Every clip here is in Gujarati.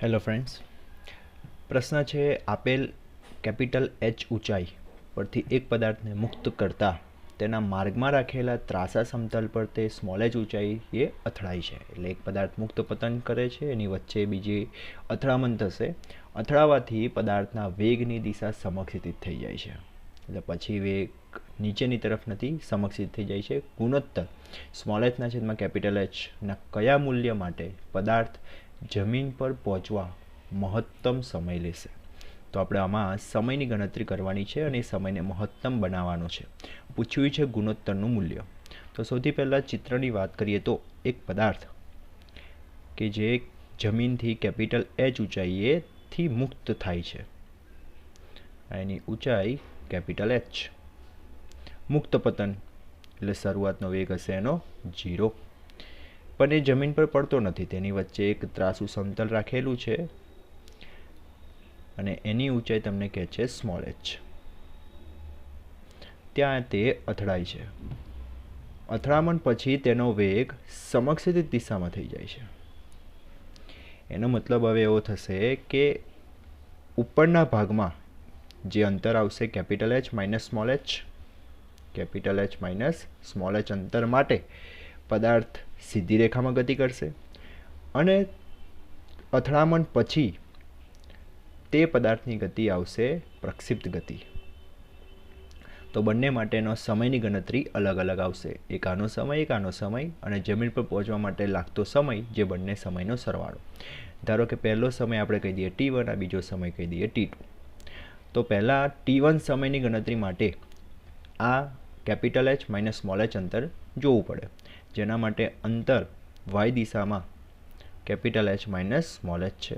હેલો ફ્રેન્ડ્સ, પ્રશ્ન છે આપેલ કેપિટલ એચ ઊંચાઈ પરથી એક પદાર્થને મુક્ત કરતા તેના માર્ગમાં રાખેલા ત્રાંસા સમતલ પર તે સ્મોલ એચ ઊંચાઈએ અથડાય છે. એટલે એક પદાર્થ મુક્ત પતન કરે છે, એની વચ્ચે બીજી અથડામણ થશે. અથડાવાથી પદાર્થના વેગની દિશા સમક્ષિતિત થઈ જાય છે. એટલે પછી વેગ નીચેની તરફ નથી, સમક્ષિત થઈ જાય છે. ગુણોત્તર સ્મોલ એચના છેદમાં કેપિટલ એચના કયા મૂલ્ય માટે પદાર્થ જમીન પર પહોંચવા મહત્તમ સમય લેશે? તો આપણે આમાં સમયની ગણતરી કરવાની છે અને સમયને મહત્તમ બનાવવાનો છે. પૂછ્યું છે ગુણોત્તરનું મૂલ્ય. તો સૌથી પહેલાં ચિત્રની વાત કરીએ તો એક પદાર્થ કે જે જમીનથી કેપિટલ એચ ઊંચાઈએથી મુક્ત થાય છે, એની ઊંચાઈ કેપિટલ એચ. મુક્ત પતન એટલે શરૂઆતનો વેગ હશે એનો 0, પણ એ જમીન પર પડતો નથી. તેની વચ્ચે એક ત્રાસુ સમતલ રાખેલું છે અને એની ઊંચાઈ તમને કહે છે સ્મોલ એચ. ત્યાં તે અથડાય છે. અથડામણ પછી તેનો વેગ સમક્ષિતિત દિશામાં થઈ જાય છે. એનો મતલબ હવે એવો થશે કે ઉપરના ભાગમાં જે અંતર આવશે capital H minus small H, capital H minus small H અંતર માટે પદાર્થ સીધી રેખામાં ગતિ કરશે અને અથડામણ પછી તે પદાર્થની ગતિ આવશે પ્રક્ષિપ્ત ગતિ. તો બંને માટેનો સમયની ગણતરી અલગ અલગ આવશે. એક આનો સમય, એક આનો સમય, અને જમીન પર પહોંચવા માટે લાગતો સમય, જે બંને સમયનો સરવાળો. ધારો કે પહેલો સમય આપણે કહી દઈએ T1, આ બીજો સમય કહી દઈએ T2. તો પહેલાં T1 સમયની ગણતરી માટે આ capital H minus small H અંતર જોવું પડે, જેના માટે અંતર વાય દિશામાં capital H minus small H છે.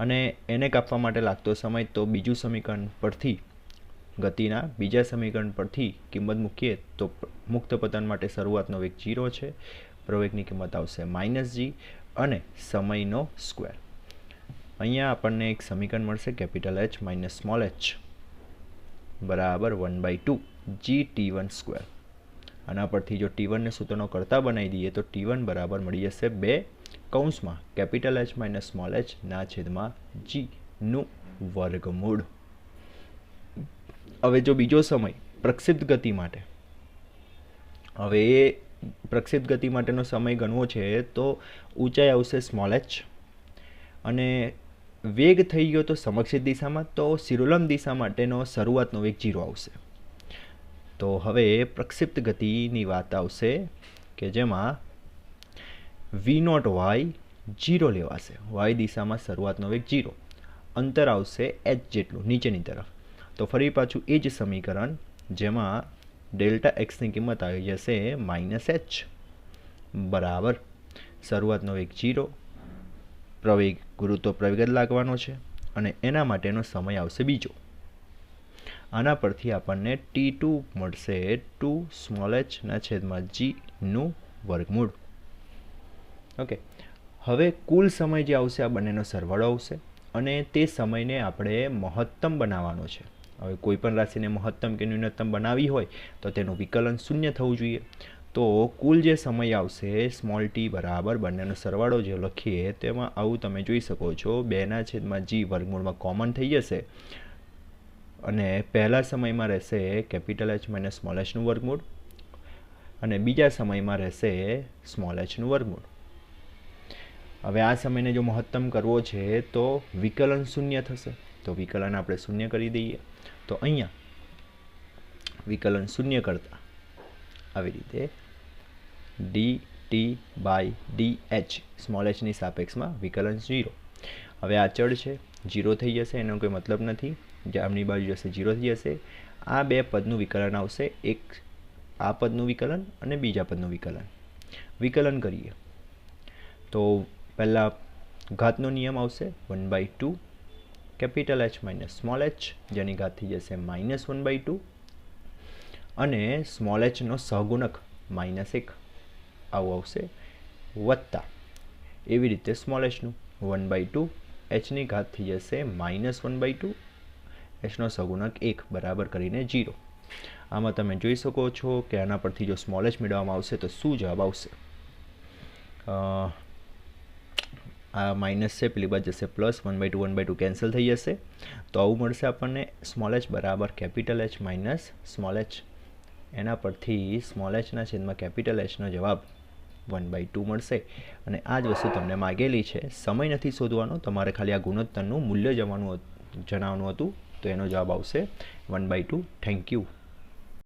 અને એને કાપવા માટે લાગતો સમય તો બીજું સમીકરણ પરથી, ગતિના બીજા સમીકરણ પરથી કિંમત મૂકીએ તો મુક્ત પતન માટે શરૂઆતનો વેગ 0 છે, પ્રવેગની કિંમત આવશે -g અને સમયનો સ્ક્વેર. અહીંયા આપણને એક સમીકરણ મળશે capital H minus small H બરાબર 1/2 GT1 સ્ક્વેર. આના પરથી જો T1ને સૂત્રનો કરતા બનાવી દઈએ તો T1 બરાબર મળી જશે 2 કૌંસમાં capital H minus small H ના છેદમાં G નું વર્ગમૂળ. હવે જો બીજો સમય પ્રક્ષિપ્ત ગતિ માટે, હવે એ પ્રક્ષિપ્ત ગતિ માટેનો સમય ગણવો છે તો ઊંચાઈ આવશે સ્મોલ એચ અને વેગ થઈ ગયો તો સમક્ષિત દિશામાં, તો સિરોલમ દિશા માટેનો શરૂઆતનો વેગ 0 આવશે. તો હવે પ્રક્ષિપ્ત ગતિની વાત આવશે કે જેમાં v0y 0 લેવાશે. વાય દિશામાં શરૂઆતનો વેગ 0, અંતર આવશે h જેટલું નીચેની તરફ. તો ફરી પાછું એ જ સમીકરણ જેમાં ડેલ્ટા એક્સની કિંમત આવી જશે -h બરાબર શરૂઆતનો વેગ 0, પ્રવેગ ગુરુત્વ પ્રવેગ જ લાગવાનો છે અને એના માટેનો સમય આવશે બીજો. આના પરથી આપણને T2 મળશે 2 સ્મોલ એચ ના છેદમાં G નું વર્ગમૂળ. ઓકે, હવે કુલ સમય જે આવશે આ બંનેનો સરવાળો આવશે અને તે સમયને આપણે મહત્તમ બનાવવાનો છે. હવે કોઈ પણ રાશિને મહત્તમ કે ન્યૂનતમ બનાવવી હોય તો તેનું વિકલન 0 થવું જોઈએ. તો કુલ જે સમય આવશે સ્મોલ t બરાબર બંનેનો સરવાળો જે લખીએ તેમાં આવું તમે જોઈ શકો છો, 2/g વર્ગમૂળમાં કોમન થઈ જશે અને પહેલા સમયમાં રહેશે કેપિટલ એચ માઇનસ સ્મોલ એચનું વર્ગમૂળ અને બીજા સમયમાં રહેશે સ્મોલ એચનું વર્ગમૂળ. હવે આ સમયને જો મહત્તમ કરવો છે તો વિકલન 0 થશે. તો વિકલન આપણે 0 કરી દઈએ. તો અહીંયા વિકલન 0 કરતા આવી રીતે dt/dh સ્મોલ એચની સાપેક્ષમાં વિકલન 0. હવે આ ચડ છે, 0 થઈ જશે, એનો કોઈ મતલબ નથી. જમણી બાજુ જશે 0 થઈ જશે. આ બે પદનું વિકલન આવશે, એક આ પદનું વિકલન અને બીજા પદનું વિકલન. વિકલન કરીએ તો પહેલાં ઘાતનો નિયમ આવશે 1/2 capital H minus small H, જેની ઘાત થઈ જશે -1/2 અને સ્મોલ એચનો સહગુણક -1 આવું આવશે, વત્તા એવી રીતે સ્મોલ એચનું 1/2 એચની ઘાત થઈ જશે -1/2, એચનો સહગુણક 1 બરાબર કરીને 0. આમાં તમે જોઈ શકો છો કે આના પરથી જો સ્મોલ એચ મેળવવામાં આવશે તો શું જવાબ આવશે? આ માઇનસ છે પેલી બાજુ જશે પ્લસ, 1/2 કેન્સલ થઈ જશે. તો આવું મળશે આપણને સ્મોલ એચ બરાબર capital H minus small H. એના પરથી સ્મોલ એચના છેદમાં કેપિટલ એચનો જવાબ 1/2 મળશે. અને આ જ વસ્તુ તમને માગેલી છે. સમય નથી શોધવાનો, તમારે ખાલી આ ગુણોત્તરનું મૂલ્ય જણાવવાનું હતું. તો એનો જવાબ આવશે 1/2. Thank you.